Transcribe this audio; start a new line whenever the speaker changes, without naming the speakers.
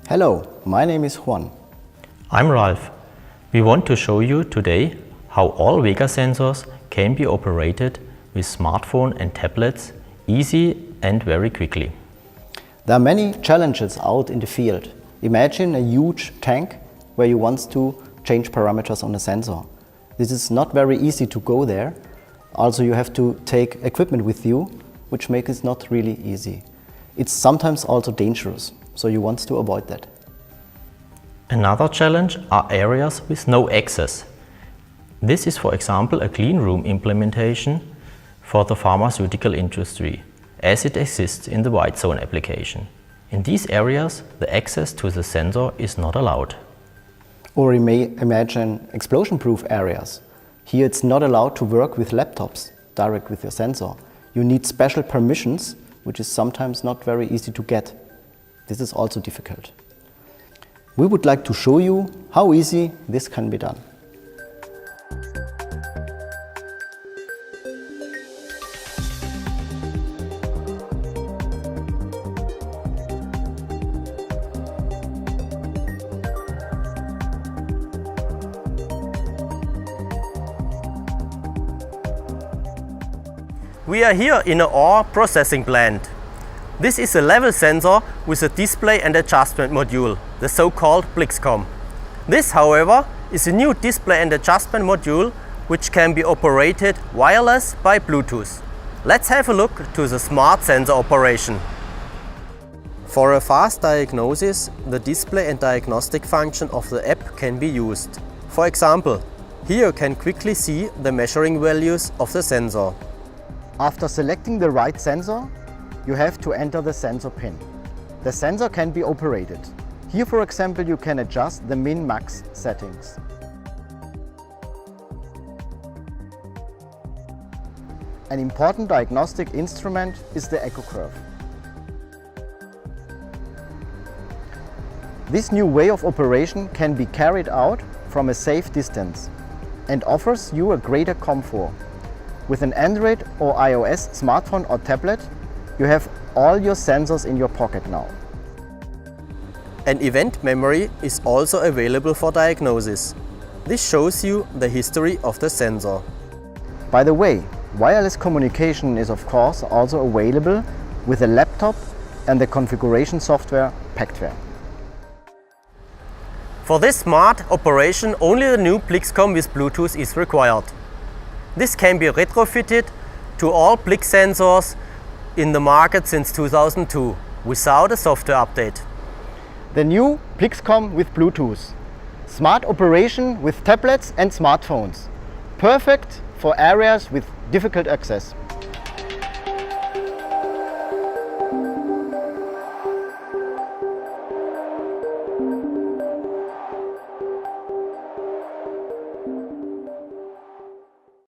Hello, my name is Juan.
I'm Ralf. We want to show you today how all Vega sensors can be operated with smartphone and tablets easy and very quickly.
There are many challenges out in the field. Imagine a huge tank where you want to change parameters on a sensor. This is not very easy to go there. Also, you have to take equipment with you, which makes it not really easy. It's sometimes also dangerous, so you want to avoid that.
Another challenge are areas with no access. This is, for example, a clean room implementation for the pharmaceutical industry, as it exists in the white zone application. In these areas, the access to the sensor is not allowed.
Or you may imagine explosion-proof areas. Here it's not allowed to work with laptops direct with your sensor. You need special permissions, which is sometimes not very easy to get. This is also difficult. We would like to show you how easy this can be done.
We are here in an ore processing plant. This is a level sensor with a display and adjustment module, the so-called Plicscom. This, however, is a new display and adjustment module which can be operated wireless by Bluetooth. Let's have a look to the smart sensor operation. For a fast diagnosis, the display and diagnostic function of the app can be used. For example, here you can quickly see the measuring values of the sensor.
After selecting the right sensor, you have to enter the sensor pin. The sensor can be operated. Here, for example, you can adjust the min-max settings. An important diagnostic instrument is the echo curve. This new way of operation can be carried out from a safe distance and offers you a greater comfort. With an Android or iOS smartphone or tablet, you have all your sensors in your pocket now.
An event memory is also available for diagnosis. This shows you the history of the sensor.
By the way, wireless communication is of course also available with a laptop and the configuration software Pactware.
For this smart operation, only the new Plicscom with Bluetooth is required. This can be retrofitted to all Plix sensors in the market since 2002 without a software update.
The new Plicscom with Bluetooth. Smart operation with tablets and smartphones. Perfect for areas with difficult access.